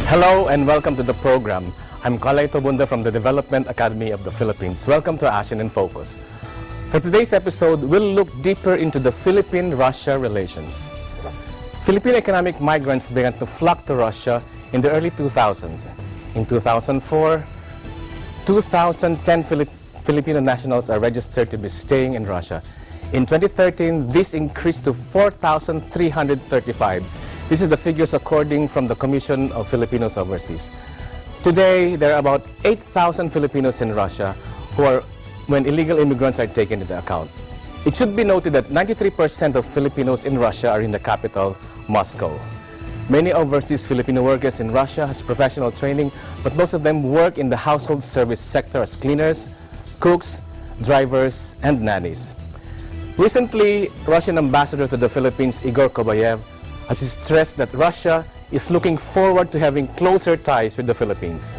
Hello and welcome to the program. I'm Kalay Tobunda from the Development Academy of the Philippines. Welcome to ASEAN in Focus. For today's episode, we'll look deeper into the Philippine-Russia relations. Philippine economic migrants began to flock to Russia in the early 2000s. In 2004, 2,010 Filipino nationals are registered to be staying in Russia. In 2013, this increased to 4,335. This is the figures according from the Commission of Filipinos Overseas. Today, there are about 8,000 Filipinos in Russia when illegal immigrants are taken into account. It should be noted that 93% of Filipinos in Russia are in the capital, Moscow. Many overseas Filipino workers in Russia has professional training, but most of them work in the household service sector as cleaners, cooks, drivers, and nannies. Recently, Russian ambassador to the Philippines, Igor Kobayev, has stressed that Russia is looking forward to having closer ties with the Philippines.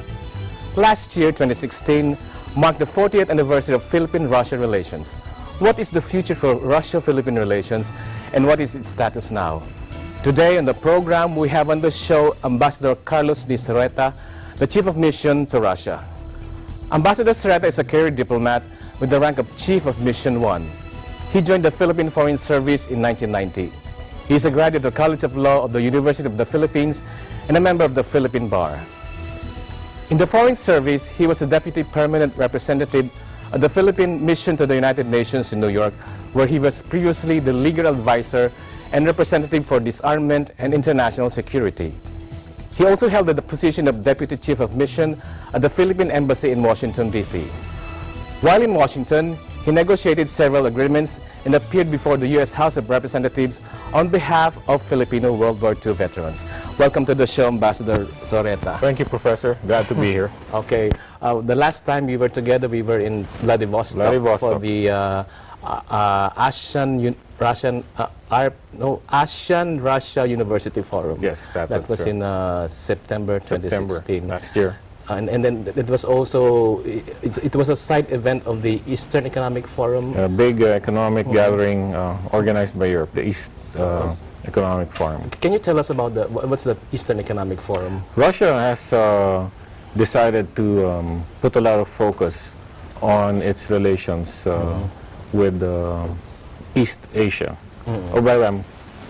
Last year, 2016, marked the 40th anniversary of Philippine-Russia relations. What is the future for Russia-Philippine relations, and what is its status now? Today on the program, we have on the show Ambassador Carlos D. Serreta, the Chief of Mission to Russia. Ambassador Serreta is a career diplomat with the rank of Chief of Mission 1. He joined the Philippine Foreign Service in 1990. He is a graduate of the College of Law of the University of the Philippines and a member of the Philippine Bar. In the Foreign Service, he was a Deputy Permanent Representative of the Philippine Mission to the United Nations in New York, where he was previously the legal advisor and representative for disarmament and international security. He also held the position of Deputy Chief of Mission at the Philippine Embassy in Washington, D.C. While in Washington, he negotiated several agreements and appeared before the U.S. House of Representatives on behalf of Filipino World War II veterans. Welcome to the show, Ambassador Serreta. Thank you, Professor. Glad to be here. Okay. The last time we were together, we were in Vladivostok for the ASEAN-Russia University Forum. Yes, that was in September 2016. Last year. And then it was also, it was a side event of the Eastern Economic Forum. A big economic gathering organized by Europe, the East Economic Forum. Can you tell us about what's the Eastern Economic Forum? Russia has decided to put a lot of focus on its relations with East Asia. Oh, by the way, I'm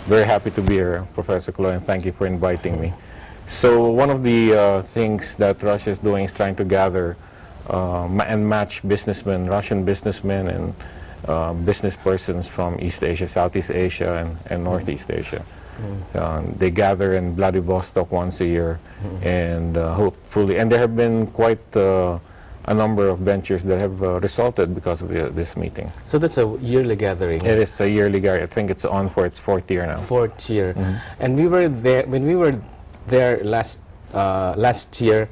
very happy to be here, Professor Kaloy, and thank you for inviting me. So one of the things that Russia is doing is trying to gather and match businessmen, Russian businessmen and business persons from East Asia, Southeast Asia, and Northeast Asia. They gather in Vladivostok once a year, and hopefully, and there have been quite a number of ventures that have resulted because of this meeting. So that's a yearly gathering? It is a yearly gathering. I think it's on for its 4th year now. 4th year. And we were there, when we were there last year,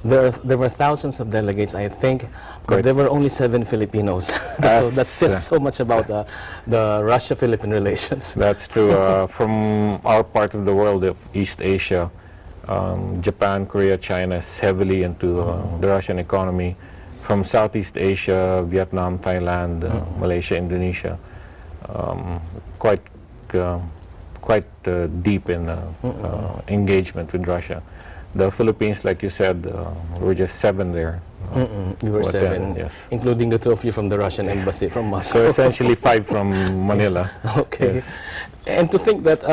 there were thousands of delegates, I think, but there were only 7 Filipinos. So that says so much about the Russia-Philippine relations. That's true. From our part of the world of East Asia, Japan, Korea, China is heavily into the Russian economy. From Southeast Asia, Vietnam, Thailand, Malaysia, Indonesia, quite deep in engagement with Russia. The Philippines, like you said, were just 7 there. We were 7, yes. Including the 2 of you from the Russian embassy from Moscow. So essentially 5 from Manila. Okay. Yes. And to think that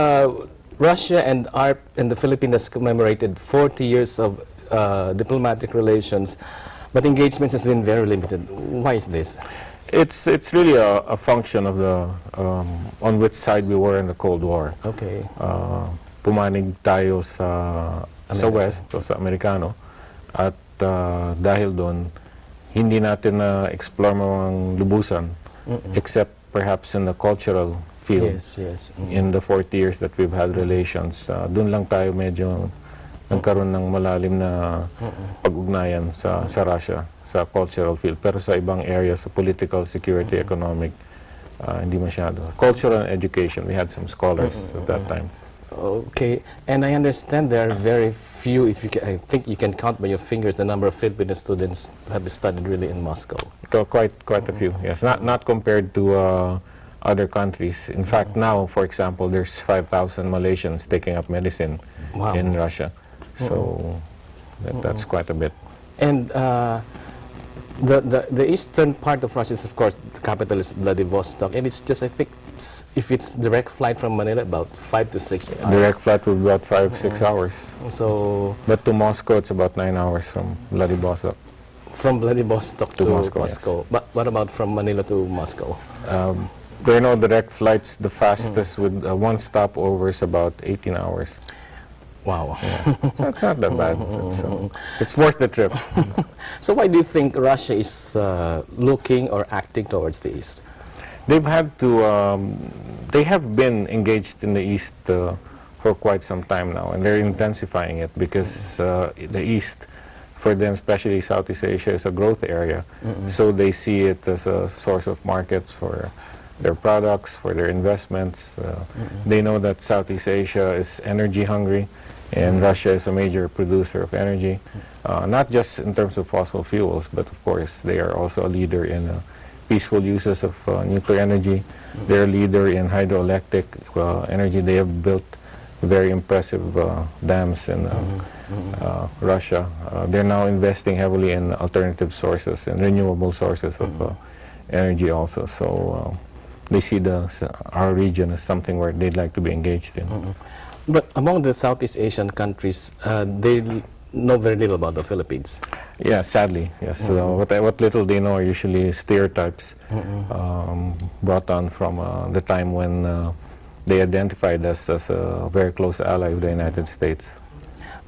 Russia and the Philippines has commemorated 40 years of diplomatic relations, but engagements has been very limited. Why is this? It's really a function of the on which side we were in the Cold War. Okay. Pumanig tayo sa West o sa Amerikano, at dahil doon hindi natin na-explore mga lubusan except perhaps in the cultural field. Yes. In the 40 years that we've had relations, doon lang tayo medyo nagkaroon ng malalim na pag-ugnayan sa Russia, sa cultural field. Pero sa ibang areas, sa political, security, economic, hindi masyado. Cultural and education, we had some scholars at that time. Okay, and I understand there are very few, I think you can count by your fingers the number of Filipino students who have studied really in Moscow. Quite a few, yes. Not compared to other countries. In fact, now, for example, there's 5,000 Malaysians taking up medicine in Russia. So that's quite a bit. And the eastern part of Russia is, of course, the capital is Vladivostok, and it's just, I think, if it's direct flight from Manila, about 5 to 6 hours. Direct flight will be about 5-6 hours. So, But to Moscow, it's about 9 hours from Vladivostok. from Vladivostok to Moscow. Yes. But what about from Manila to Moscow? There are no direct flights. The fastest with one stopover is about 18 hours. Wow. Yeah. So it's not that bad. It's worth the trip. So why do you think Russia is looking or acting towards the east? They've had to, they have been engaged in the East for quite some time now, and they're intensifying it because the East, for them, especially Southeast Asia, is a growth area. So they see it as a source of markets for their products, for their investments. They know that Southeast Asia is energy hungry, and Russia is a major producer of energy, not just in terms of fossil fuels, but of course they are also a leader in peaceful uses of nuclear energy. They're a leader in hydroelectric energy. They have built very impressive dams in Russia. They're now investing heavily in alternative sources and renewable sources of energy also. So they see our region as something where they'd like to be engaged in. But among the Southeast Asian countries, they know very little about the Philippines. Yeah, sadly, yes. What little they know are usually stereotypes brought on from the time when they identified us as a very close ally of the United States.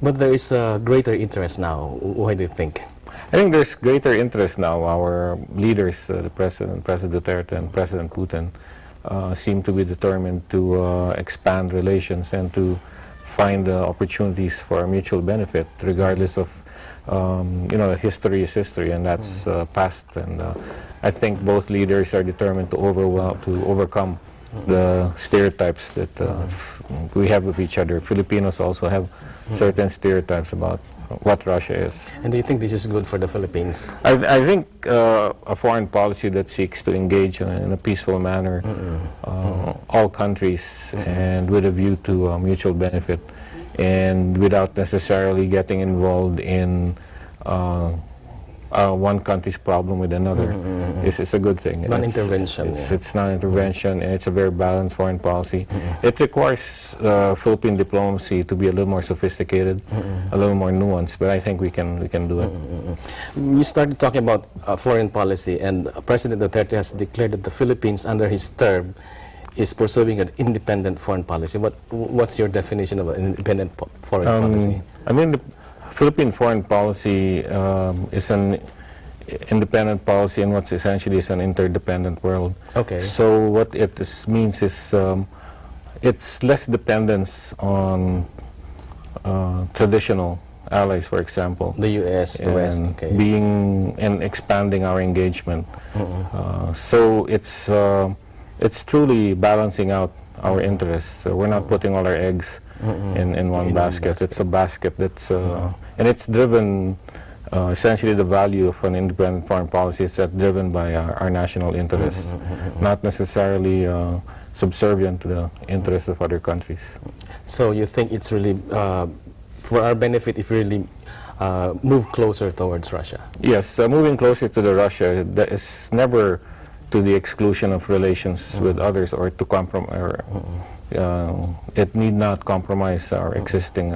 But there is a greater interest now. Why do you think? I think there's greater interest now. Our leaders, the President Duterte and President Putin, seem to be determined to expand relations and to find opportunities for mutual benefit, regardless of, history is history, and that's past. And I think both leaders are determined to overcome the stereotypes that we have of each other. Filipinos also have certain stereotypes about what Russia is. And do you think this is good for the Philippines? I think a foreign policy that seeks to engage in a peaceful manner all countries and with a view to mutual benefit and without necessarily getting involved in one country's problem with another is a good thing. Non-intervention. It's non-intervention, and it's a very balanced foreign policy. It requires Philippine diplomacy to be a little more sophisticated, a little more nuanced, but I think we can do it. We started talking about foreign policy, and President Duterte has declared that the Philippines, under his term, is pursuing an independent foreign policy. What's your definition of an independent foreign policy? I mean, the Philippine foreign policy is an independent policy in what essentially is an interdependent world. Okay. So what it means is it's less dependence on traditional allies, for example. The U.S., the West, okay. And expanding our engagement. So it's truly balancing out our interests. So we're not putting all our eggs in one basket. It's a basket that's, and it's driven, essentially the value of an independent foreign policy is that driven by our national interests, not necessarily subservient to the interests of other countries. So you think it's really, for our benefit, if we really move closer towards Russia? Yes, moving closer to the Russia, that is never to the exclusion of relations with others or to compromise. It need not compromise our existing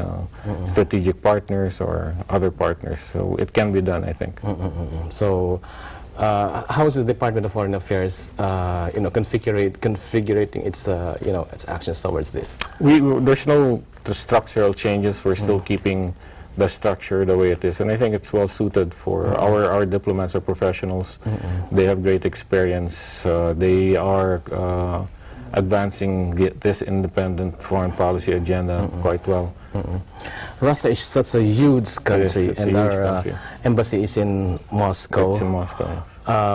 strategic partners or other partners. So it can be done, I think. So how is the Department of Foreign Affairs, configuring its, its actions towards this? There's no structural changes. We're still keeping the structure the way it is, and I think it's well suited for our diplomats are professionals. They have great experience. They are advancing this independent foreign policy agenda quite well. Russia is such a huge country, It's and a huge our country. embassy is in Moscow. It's in Moscow.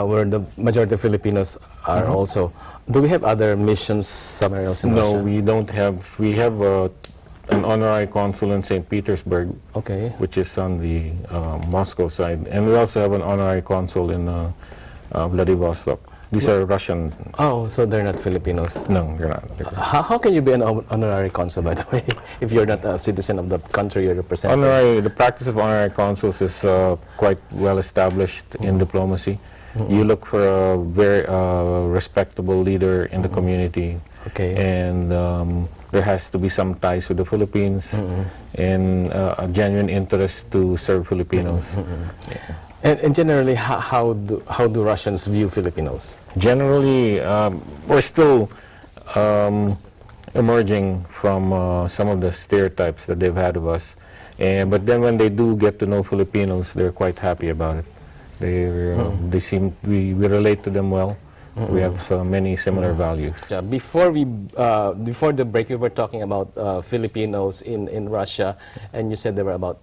Where the majority of Filipinos are also. Do we have other missions somewhere else in Russia? No, we don't have. We have an honorary consul in St. Petersburg, which is on the Moscow side, and we also have an honorary consul in Vladivostok. These are Russian. Oh, so they're not Filipinos. No, they're not. How can you be an honorary consul, by the way, if you're not a citizen of the country you're representing? The practice of honorary consuls is quite well established in diplomacy. You look for a very respectable leader in the community. Okay. And there has to be some ties with the Philippines and a genuine interest to serve Filipinos. And generally, how do Russians view Filipinos? Generally, we're still emerging from some of the stereotypes that they've had of us. But then when they do get to know Filipinos, they're quite happy about it. They seem we relate to them well. We have so many similar values. Before the break, we were talking about Filipinos in Russia, and you said there were about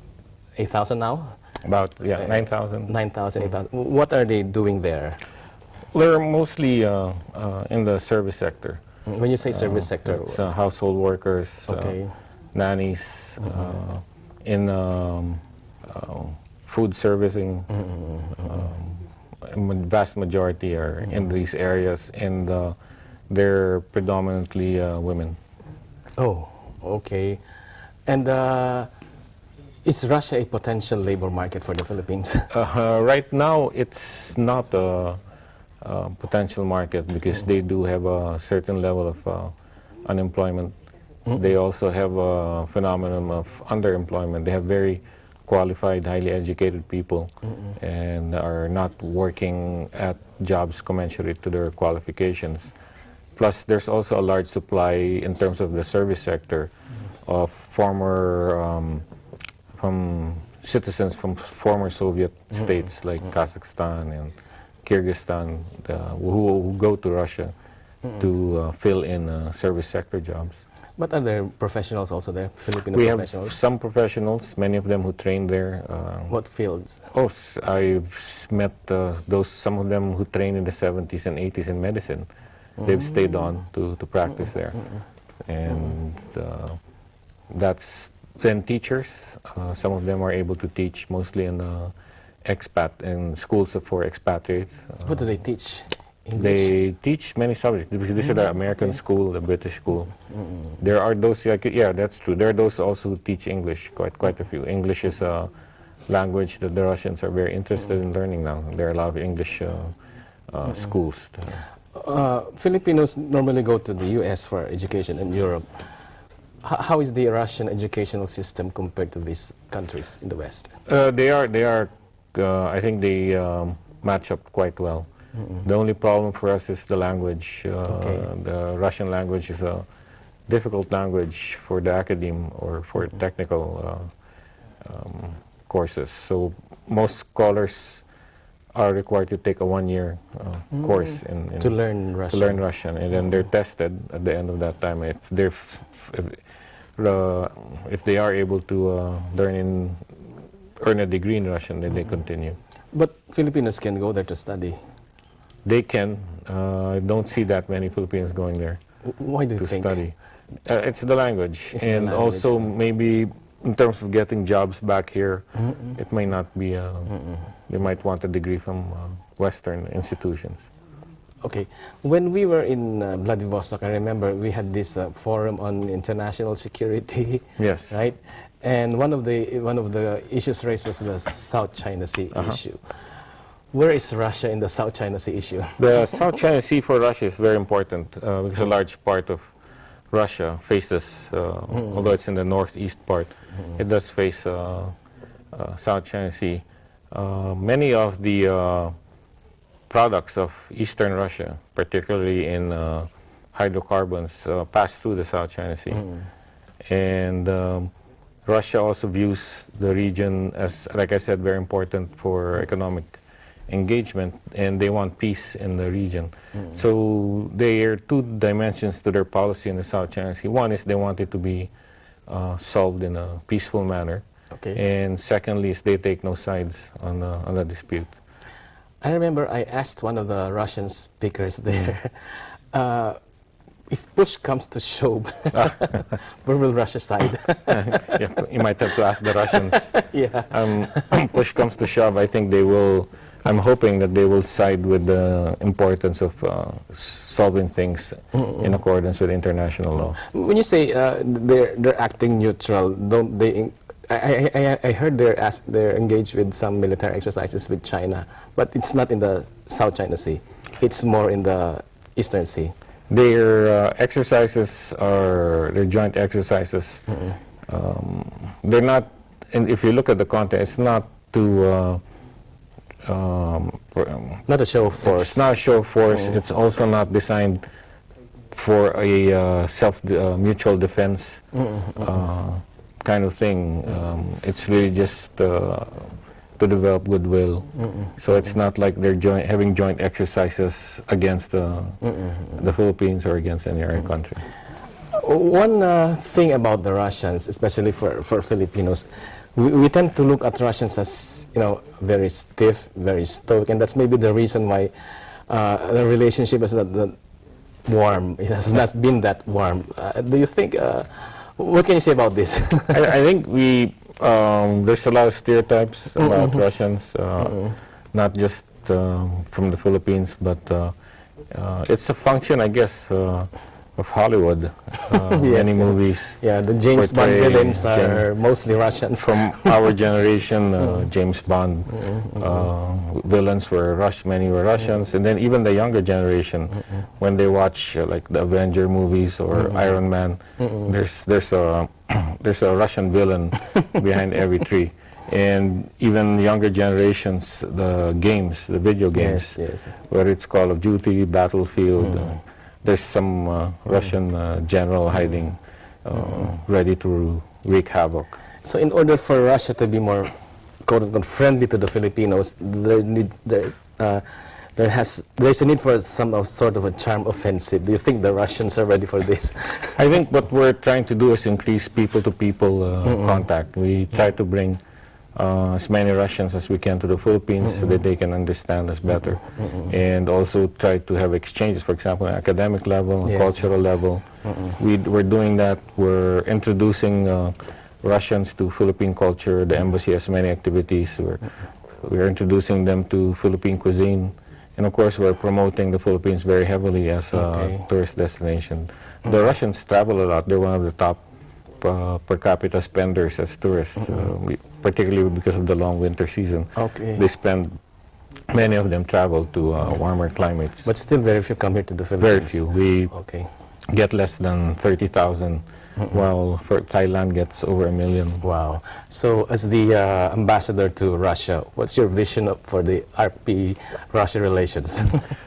8,000 now. About 9,000. 9,000, 8,000. What are they doing there? They're mostly in the service sector. When you say service sector, it's, household workers, nannies, in food servicing. Vast majority are in these areas, and they're predominantly women. Oh, okay. And is Russia a potential labor market for the Philippines? Right now, it's not a potential market because they do have a certain level of unemployment. They also have a phenomenon of underemployment. They have very qualified, highly educated people and are not working at jobs commensurate to their qualifications. Plus, there's also a large supply in terms of the service sector of from citizens from former Soviet states like Kazakhstan and Kyrgyzstan who go to Russia to fill in service sector jobs. But are there professionals also there, Filipino we professionals? have some professionals, many of them who train there. What fields? Oh, I've met some of them who trained in the 70s and 80s in medicine. They've stayed on to practice there. And that's then teachers. Some of them are able to teach mostly in in schools for expatriates. What do they teach? English? They teach many subjects. This is the American school, the British school. There are those, that's true. There are those also who teach English, quite a few. English is a language that the Russians are very interested in learning now. There are a lot of English schools. Filipinos normally go to the U.S. for education in Europe. How is the Russian educational system compared to these countries in the West? They are. I think they match up quite well. The only problem for us is the language. The Russian language is a difficult language for the academe or for technical courses. So most scholars are required to take a one-year course to learn Russian. To learn Russian, and then they're tested at the end of that time. If they are able to earn a degree in Russian, then they continue. But Filipinos can go there to study. They can. I don't see that many Filipinos going there. Why do you think? To study. It's the language, and also maybe in terms of getting jobs back here, it may not be. They might want a degree from Western institutions. Okay. When we were in Vladivostok, I remember we had this forum on international security. Yes. Right. And one of the issues raised was the South China Sea issue. Where is Russia in the South China Sea issue? The South China Sea for Russia is very important because a large part of Russia faces, although it's in the northeast part, it does face South China Sea. Many of the products of eastern Russia, particularly in hydrocarbons, pass through the South China Sea. And Russia also views the region as, like I said, very important for economic engagement, and they want peace in the region. So there are two dimensions to their policy in the South China Sea. One is they want it to be solved in a peaceful manner. Okay. And secondly is they take no sides on the dispute. I remember I asked one of the Russian speakers there, if push comes to shove, where will Russia side? You might have to ask the Russians. Yeah. Push comes to shove, I think they will I'm hoping that they will side with the importance of solving things in accordance with international law. When you say they're acting neutral, don't they? I heard they're engaged with some military exercises with China, but it's not in the South China Sea. It's more in the Eastern Sea. Their exercises are their joint exercises. They're not, and if you look at the content, it's not to not a show of force. It's not a show of force. It's also not designed for a mutual defense kind of thing. It's really just to develop goodwill. So it's not like they're having joint exercises against the Philippines or against any other country. One thing about the Russians, especially for Filipinos, we tend to look at Russians as, you know, very stiff, very stoic, and that's maybe the reason why the relationship is not that warm. It has not been that warm. Do you think? What can you say about this? I think there's a lot of stereotypes about Russians, not just from the Philippines, but it's a function, I guess, of Hollywood. Many movies. Yeah, the James Bond villains are mostly Russians. From our generation, James Bond villains were many were Russians, and then even the younger generation, when they watch like the Avenger movies or Iron Man, there's a Russian villain behind every tree. And even younger generations, the video games, whether it's Call of Duty, Battlefield, there's some Russian general hiding, ready to wreak havoc. So in order for Russia to be more, quote-unquote, friendly to the Filipinos, there's a need for some sort of a charm offensive. Do you think the Russians are ready for this? I think what we're trying to do is increase people-to-people contact. We try to bring as many Russians as we can to the Philippines so that they can understand us better, and also try to have exchanges, for example, at academic level, cultural level. We're doing that. We're introducing Russians to Philippine culture. The embassy has many activities. We're introducing them to Philippine cuisine, and of course we're promoting the Philippines very heavily as a tourist destination. The Russians travel a lot. They're one of the top per capita spenders as tourists, particularly because of the long winter season. They spend, many of them travel to warmer climates. But still very few come here to the Philippines. Very few. We get less than 30,000, while for Thailand gets over 1 million. Wow. So as the ambassador to Russia, what's your vision for the RP-Russia relations?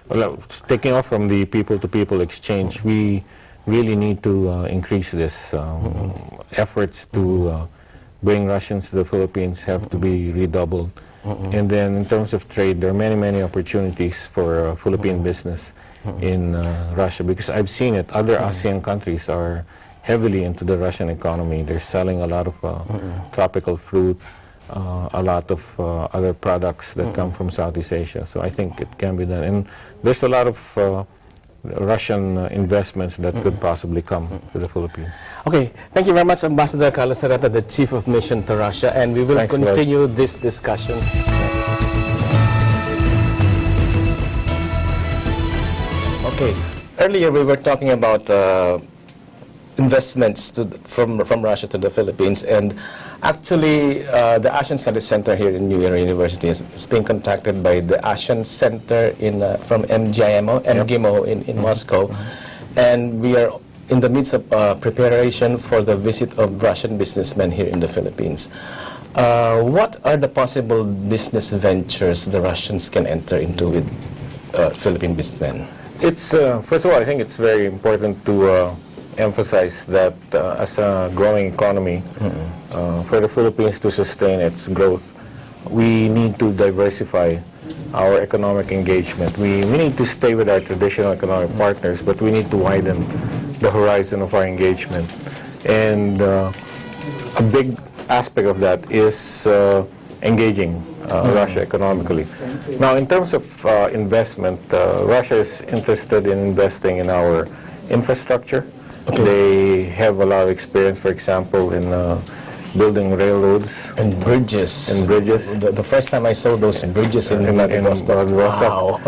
Well, taking off from the people-to-people exchange, we really need to increase this. Efforts to bring Russians to the Philippines have to be redoubled. And then in terms of trade, there are many opportunities for Philippine business in Russia, because I've seen it. Other ASEAN countries are heavily into the Russian economy. They're selling a lot of tropical fruit, a lot of other products that come from Southeast Asia. So I think it can be done. And there's a lot of Russian investments that could possibly come to the Philippines. Okay, thank you very much, Ambassador Carlos Serrata, the Chief of Mission to Russia, and we will continue this discussion. Okay, earlier we were talking about investments from Russia to the Philippines, and actually the Asian Studies Center here in New Era University is being contacted by the Asian Center from MGIMO in Moscow, and we are in the midst of preparation for the visit of Russian businessmen here in the Philippines. What are the possible business ventures the Russians can enter into with Philippine businessmen? It's first of all, I think it's very important to emphasize that as a growing economy, for the Philippines to sustain its growth, we need to diversify our economic engagement. We need to stay with our traditional economic partners, but we need to widen the horizon of our engagement. And a big aspect of that is engaging Russia economically. Now, in terms of investment, Russia is interested in investing in our infrastructure. They have a lot of experience, for example, in building railroads and bridges. and bridges. The first time I saw those bridges in Vladivostok. Wow.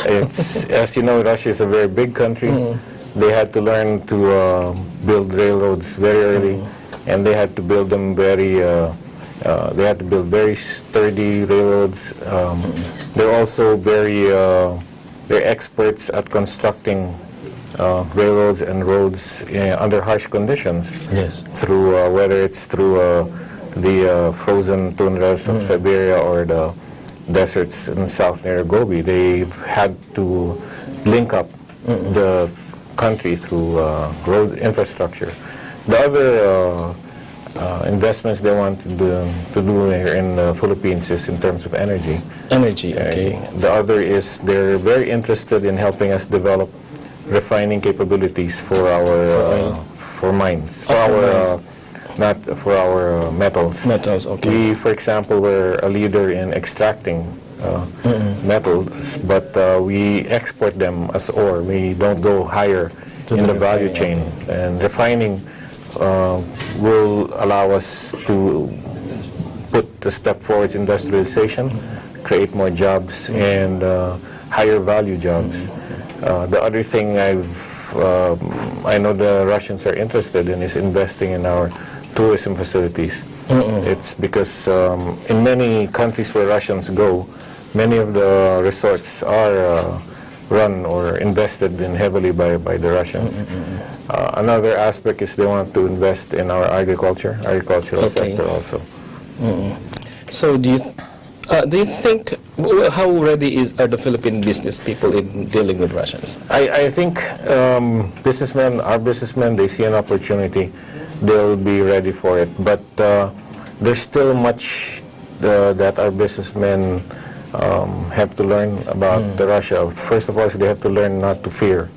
It's, as you know, Russia is a very big country. They had to learn to build railroads very early, and they had to build them very. They had to build very sturdy railroads. They're also they're experts at constructing railroads and roads under harsh conditions. Yes. Through whether it's through the frozen tundras of Siberia or the deserts in south near Gobi, they've had to link up the country through road infrastructure. The other investments they want to do here in the Philippines is in terms of energy. Energy, okay. The other is they're very interested in helping us develop refining capabilities for our for mines, for our not for our metals. Metals, okay. We, for example, were a leader in extracting metals, but we export them as ore. We don't go higher in the value chain, and refining will allow us to put a step forward in industrialization, create more jobs and higher value jobs. The other thing I know the Russians are interested in is investing in our tourism facilities. It's because in many countries where Russians go, many of the resorts are run or invested in heavily by the Russians. Another aspect is they want to invest in our agricultural sector also. So do you think, how ready are the Philippine business people in dealing with Russians? I think our businessmen, they see an opportunity, they'll be ready for it. But there's still much that our businessmen have to learn about Russia. First of all, they have to learn not to fear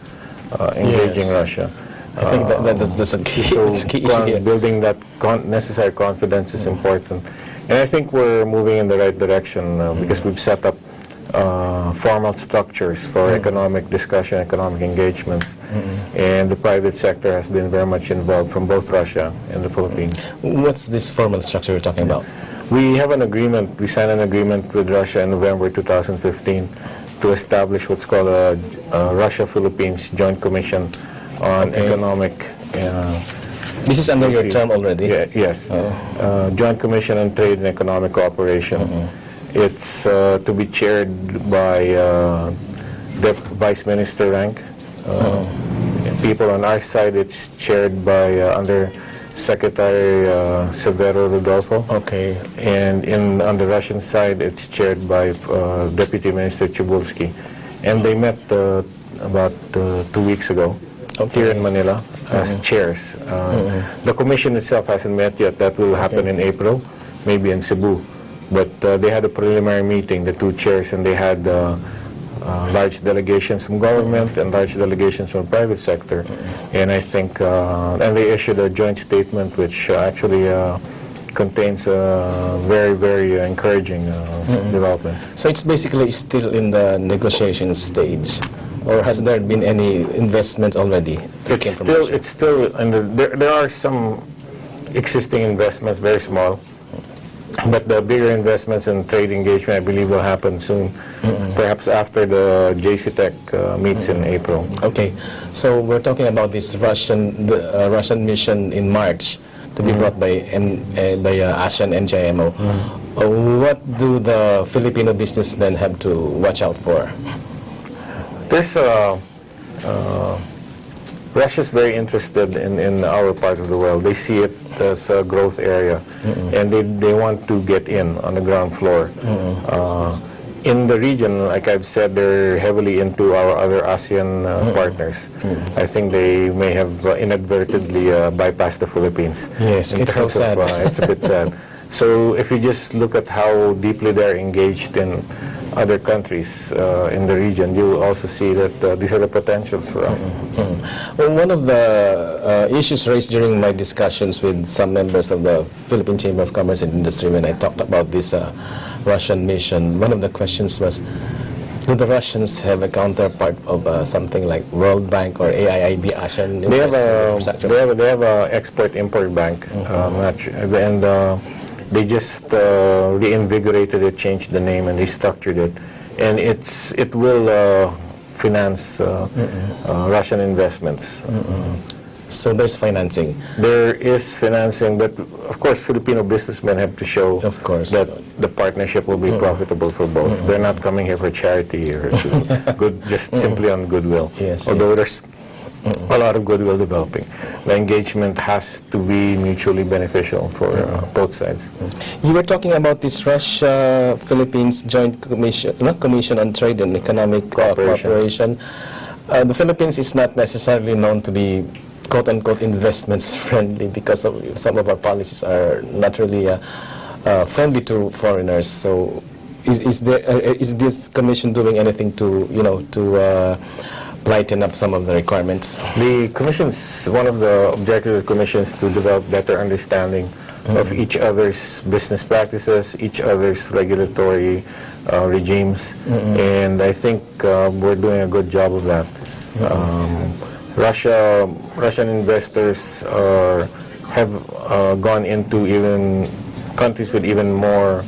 engaging Russia. I think that's a key, so it's a key issue here. Building that necessary confidence is important. And I think we're moving in the right direction because we've set up formal structures for economic discussion, economic engagements, and the private sector has been very much involved from both Russia and the Philippines. What's this formal structure you're talking about? We have an agreement, we signed an agreement with Russia in November 2015 to establish what's called a Russia-Philippines Joint Commission on Economic. This is under your term already? Yes. Joint Commission on Trade and Economic Cooperation. It's to be chaired by the Vice Minister rank. People on our side, it's chaired by Under Secretary Severo Rodolfo. Okay. And on the Russian side, it's chaired by Deputy Minister Chubulsky. And they met about 2 weeks ago here in Manila as chairs. The commission itself hasn't met yet. That will happen in April, maybe in Cebu. But they had a preliminary meeting, the two chairs, and they had large delegations from government and large delegations from private sector. And I think, and they issued a joint statement which actually contains very, very encouraging developments. So it's basically still in the negotiation stage, or has there been any investment already? It's still under, there are some existing investments, very small. But the bigger investments in trade engagement, I believe, will happen soon, perhaps after the JCTEC meets in April. Okay, so we're talking about this Russian mission in March to be brought by ASEAN and GMO. What do the Filipino businessmen have to watch out for? There's Russia's very interested in our part of the world. They see it as a growth area, and they want to get in on the ground floor. In the region, like I've said, they're heavily into our other ASEAN partners. I think they may have inadvertently bypassed the Philippines. Yes, it's so sad. It's a bit sad. So if you just look at how deeply they're engaged in other countries in the region, you will also see that these are the potentials for us. Well, one of the issues raised during my discussions with some members of the Philippine Chamber of Commerce and Industry when I talked about this Russian mission, one of the questions was, Do the Russians have a counterpart of something like World Bank or AIIB, ASEAN? They have a export-import bank, and they just reinvigorated it, changed the name, and restructured it, and it will finance Russian investments. So there's financing. There is financing, but of course Filipino businessmen have to show that the partnership will be profitable for both. They're not coming here for charity or just simply on goodwill. Although there's a lot of goodwill developing. The engagement has to be mutually beneficial for both sides. You were talking about this Russia-Philippines Joint Commission on Trade and Economic Cooperation. The Philippines is not necessarily known to be quote-unquote investments friendly because of some of our policies are not really friendly to foreigners. So is this commission doing anything to lighten up some of the requirements? The commission's one of the objectives of the commission is to develop better understanding of each other's business practices, each other's regulatory regimes, and I think we're doing a good job of that. Russian investors have gone into even countries with even more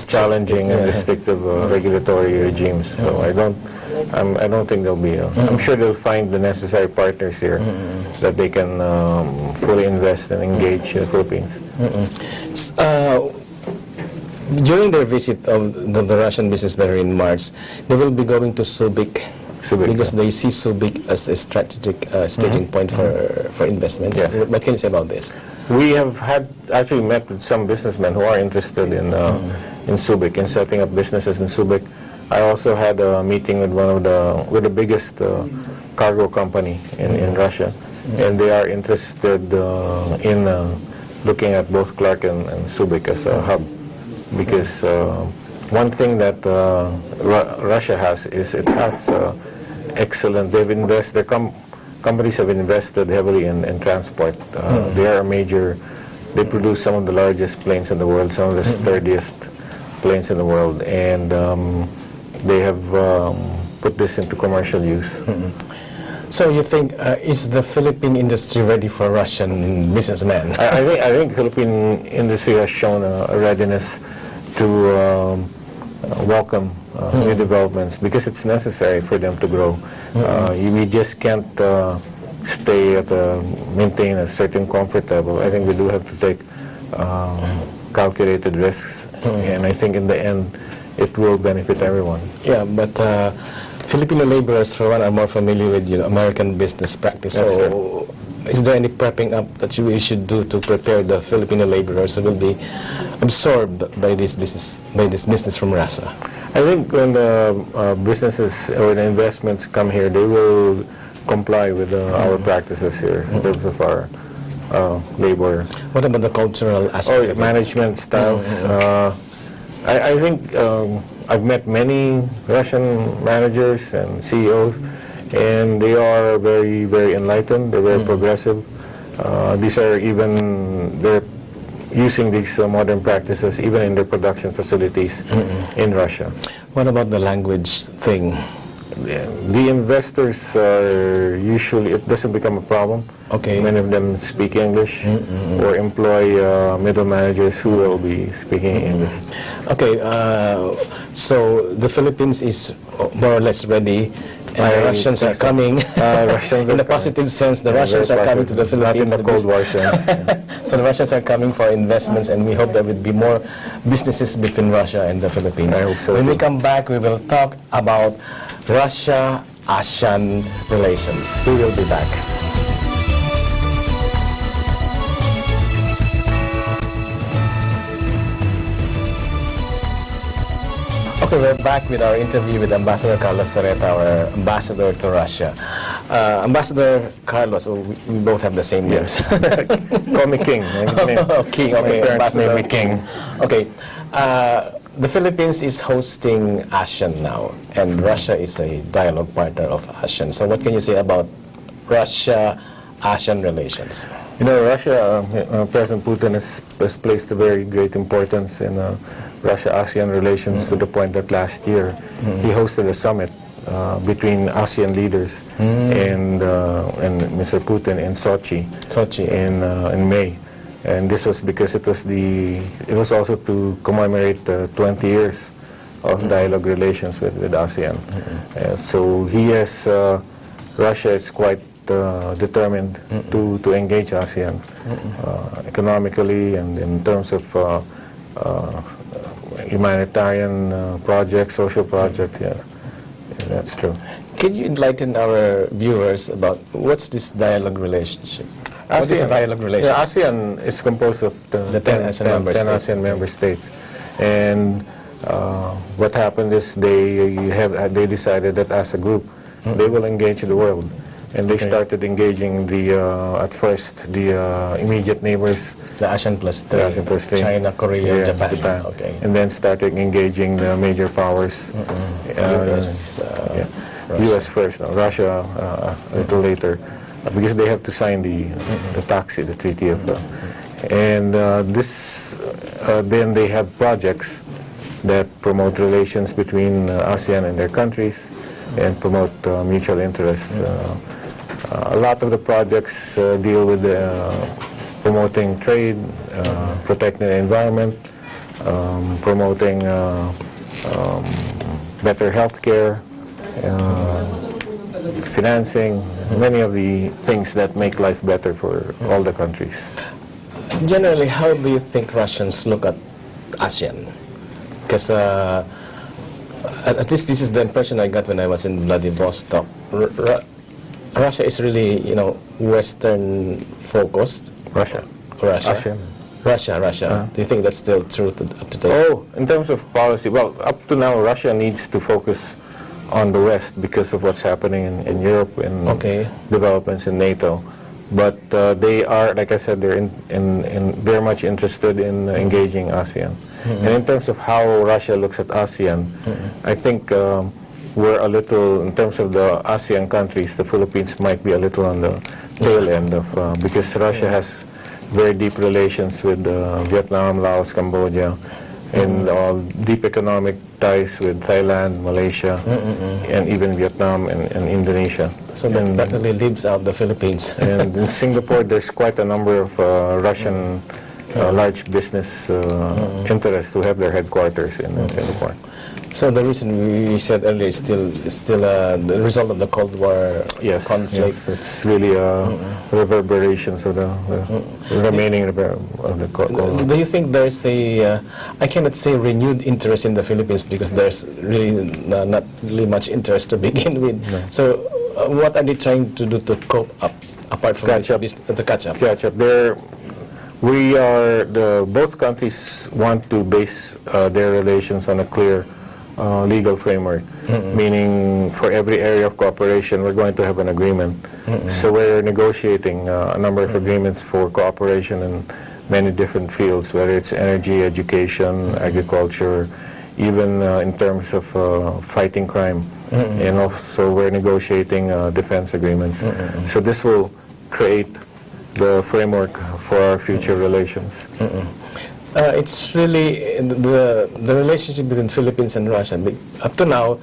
challenging and restrictive regulatory regimes. So I don't think there'll be. I'm sure they'll find the necessary partners here that they can fully invest and engage in the Philippines. During their visit of the Russian businessmen in March, they will be going to Subic. Because they see Subic as a strategic staging point for investments. What can you say about this? We have actually met with some businessmen who are interested in Subic, in setting up businesses in Subic. I also had a meeting with with the biggest cargo company in Russia, and they are interested in looking at both Clark and Subic as a hub, because one thing that Russia has is it has excellent. Companies have invested heavily in transport. They are a major. They produce some of the largest planes in the world, some of the sturdiest planes in the world, and they have put this into commercial use. So you think, is the Philippine industry ready for Russian businessmen? I think Philippine industry has shown a readiness to welcome new developments, because it's necessary for them to grow. We just can't maintain a certain comfort level. I think we do have to take calculated risks, and I think in the end it will benefit everyone. Yeah, but Filipino laborers, for one, are more familiar with American business practice. So is there any prepping up that we should do to prepare the Filipino laborers who will be absorbed by this business from Russia? I think when the businesses or the investments come here, they will comply with our practices here in terms of our labor. What about the cultural aspect? Management styles. I think I've met many Russian managers and CEOs, and they are very, very enlightened. They're very progressive. They're using these modern practices even in their production facilities in Russia. What about the language thing? The investors are usually, it doesn't become a problem. Many of them speak English or employ middle managers who will be speaking English. So the Philippines is more or less ready, and the Russians are coming. In the positive sense, the Russians are coming to the Philippines. Not in the Cold War sense. So the Russians are coming for investments, and we hope there will be more businesses between Russia and the Philippines. I hope so. When we come back, we will talk about Russia-ASEAN relations. We will be back. Okay, we're back with our interview with Ambassador Carlos Zareta, our ambassador to Russia. Ambassador Carlos, we both have the same names. Call me King. King, okay. My parents named me King. Okay. The Philippines is hosting ASEAN now, and Russia is a dialogue partner of ASEAN. So what can you say about Russia-ASEAN relations? You know, Russia, President Putin has placed a very great importance in Russia-ASEAN relations to the point that last year he hosted a summit between ASEAN leaders and Mr. Putin in Sochi, in May. And this was because it was also to commemorate 20 years of dialogue relations with ASEAN. So Russia is quite determined to engage ASEAN economically and in terms of humanitarian projects, social projects. Yeah, that's true. Can you enlighten our viewers about what's this dialogue relationship? ASEAN, what is a dialogue relationship? Yeah, ASEAN is composed of the 10 ASEAN member states. And what happened is they decided that as a group they will engage the world, and they started engaging at first the immediate neighbors, the ASEAN plus 3, China, Korea, Japan. Okay. And then started engaging the major powers, US first, Russia a little later, because they have to sign the treaty of and then they have projects that promote relations between ASEAN and their countries and promote mutual interests. A lot of the projects deal with promoting trade, protecting the environment, promoting better health care, financing, many of the things that make life better for all the countries. Generally, how do you think Russians look at ASEAN? Because at least this is the impression I got when I was in Vladivostok. Russia is really, Western focused. Russia. ASEAN. Russia. Do you think that's still true up to date? Oh, in terms of policy, well, up to now, Russia needs to focus on the West because of what's happening in Europe and developments in NATO. But they are, like I said, they're very much interested in engaging ASEAN. And in terms of how Russia looks at ASEAN, I think we're a little, in terms of the ASEAN countries, the Philippines might be a little on the tail end of, because Russia has very deep relations with Vietnam, Laos, Cambodia, and deep economic ties with Thailand, Malaysia, and even Vietnam and Indonesia. So that really leaves out the Philippines. And in Singapore, there's quite a number of Russian large business interests who have their headquarters in Singapore. So the reason we said earlier is still the result of the Cold War conflict. Yes, it's really reverberations of the remaining of the Cold War. Do you think there's I cannot say renewed interest in the Philippines because there's really not really much interest to begin with. No. So what are they trying to do to cope up, apart from the catch up? Both countries want to base their relations on a clear legal framework, meaning for every area of cooperation we're going to have an agreement. So we're negotiating a number of agreements for cooperation in many different fields, whether it's energy, education, agriculture, even in terms of fighting crime. And also we're negotiating defense agreements. So this will create the framework for our future relations. It's really the relationship between Philippines and Russia. Up to now,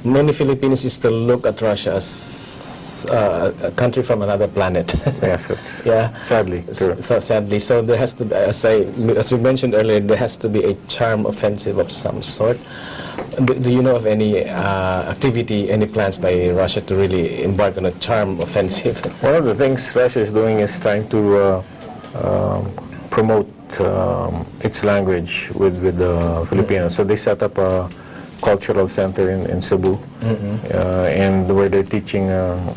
many Filipinos still look at Russia as a country from another planet. Yes, it's sadly true. So sadly, so there has to be, as we mentioned earlier, there has to be a charm offensive of some sort. Do you know of any activity, any plans by Russia to really embark on a charm offensive? One of the things Russia is doing is trying to promote its language with the Filipinos. So they set up a cultural center in Cebu, and where they're teaching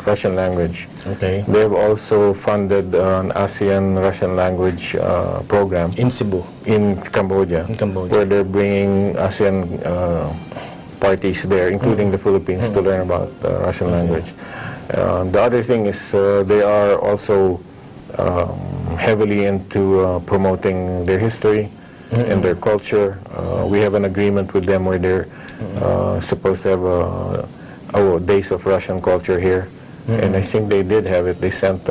Russian language. Okay. They have also funded an ASEAN Russian language program in Cebu, in Cambodia, where they're bringing ASEAN parties there, including the Philippines, to learn about Russian language. The other thing is they are also heavily into promoting their history and their culture. We have an agreement with them where they're supposed to have days of Russian culture here, And I think they did have it. They sent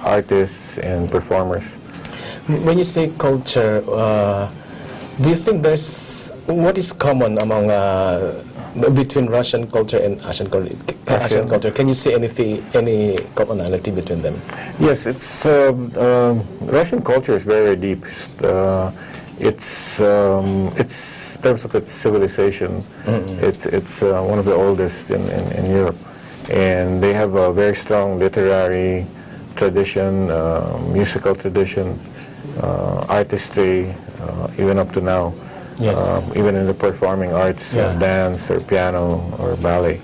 artists and performers. When you say culture, do you think what is common among between Russian culture and Asian culture? Can you see any commonality between them? Yes, it's Russian culture is very deep. It's in terms of its civilization, it's one of the oldest in Europe, and they have a very strong literary tradition, musical tradition, artistry, even up to now. Yes. Even in the performing arts, dance or piano or ballet.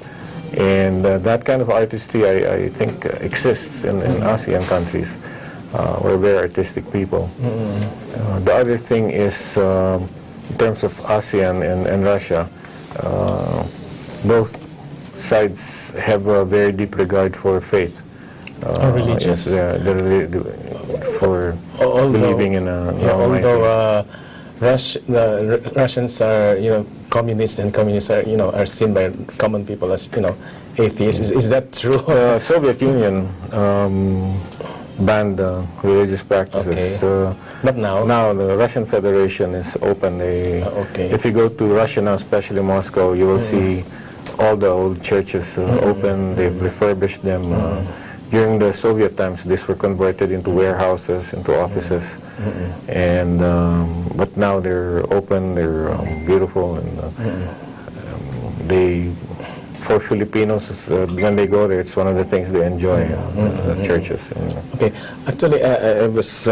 And that kind of artistry, I think, exists in ASEAN countries. We're very artistic people. The other thing is, in terms of ASEAN and Russia, both sides have a very deep regard for faith. Religious. Yes, for believing in a although the Russians are, communists, and communists are, are seen by common people as, atheists. Is that true? Soviet Union banned religious practices. But now? Now the Russian Federation is open. If you go to Russia now, especially Moscow, you will see all the old churches open. They've refurbished them. During the Soviet times, these were converted into warehouses, into offices, and but now they're open. They're beautiful, and for Filipinos, when they go there, it's one of the things they enjoy. The churches. Okay, actually, I was.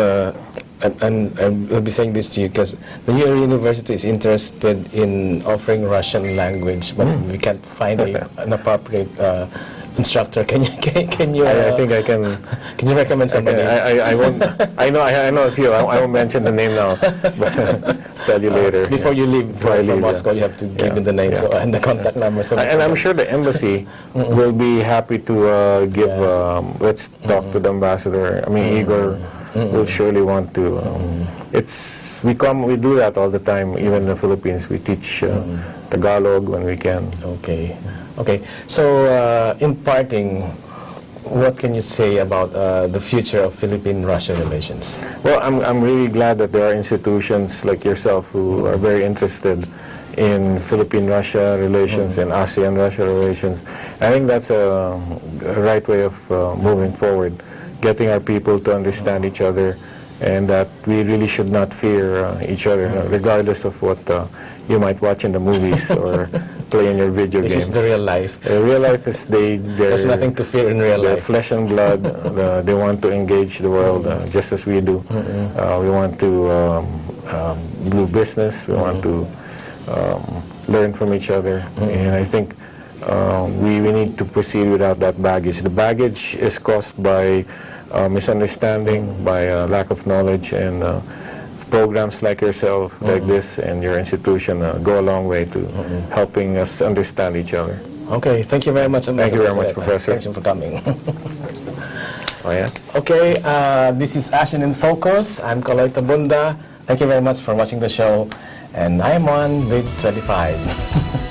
And I'll be saying this to you because the university is interested in offering Russian language, but we can't find an appropriate instructor. Can you? I think I can. Can you recommend somebody? I won't. I know a few. I won't mention the name now, but tell you later. Before you leave from Moscow, you have to give me the name and the contact number. So and I'm sure the embassy will be happy to give. Let's talk to the ambassador. I mean, Igor will surely want to. We do that all the time. Even in the Philippines, we teach Tagalog when we can. Okay. So in parting, what can you say about the future of Philippine-Russia relations? Well, I'm really glad that there are institutions like yourself who are very interested in Philippine-Russia relations and ASEAN-Russia relations. I think that's a right way of moving forward, getting our people to understand each other, and that we really should not fear each other, regardless of what you might watch in the movies or play in your video games. This is the real life. Real life is there's nothing to fear in real life. Flesh and blood. They want to engage the world just as we do. We want to do business. We want to learn from each other, and I think we need to proceed without that baggage. The baggage is caused by misunderstanding, by lack of knowledge, and programs like yourself, like this, and your institution go a long way to helping us understand each other. Okay, thank you very much. Thank you very much, Professor. Thank you for coming. Oh, yeah? Okay, this is ASEAN in Focus. I'm Kaloy Tabunda. Thank you very much for watching the show, and I'm on with 25.